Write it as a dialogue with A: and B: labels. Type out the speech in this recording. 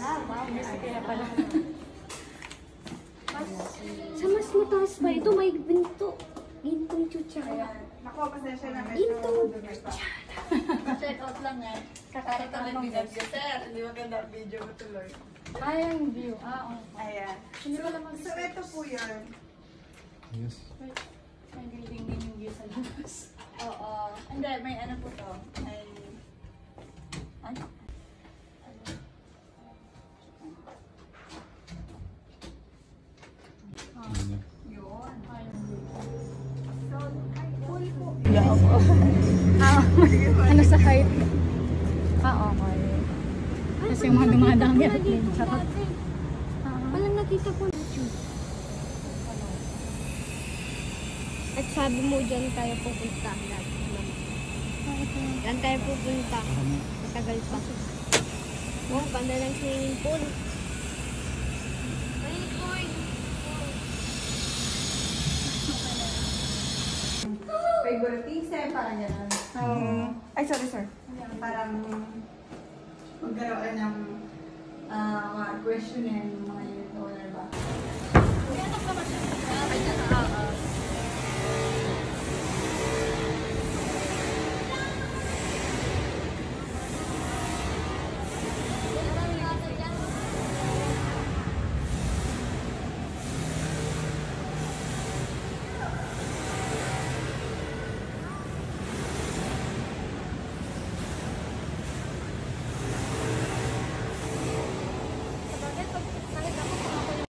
A: Ah, wow. Kaya pala.
B: Sa mas mataas ba ito? May ginto. Gintong chucha.
C: Naku, pasensya na.
B: Gintong.
C: Check out lang eh. Kakarating lang video. Sir, hindi maganda ang video ko tuloy.
A: Ay, yung view. Ah, oo.
C: Ayan. So, ito po yun.
D: Yes.
A: May building din yung view sa labas.
C: Oo. Hindi, may ano po to. May... Ano? Yun.
A: Ano sa height? Ah, okay. Kasi yung mga dumadang yan. Charot.
B: Walang nakita ko. At sabi mo dyan tayo pupunta. Yan tayo pupunta. Matagal pa. Oh, panda ng swimming pool.
C: Favoritism, parang gano'n. So, ay, sorry, sir. Parang magkaroon ng mga questionin, mga unit owner ba? May anak naman siya.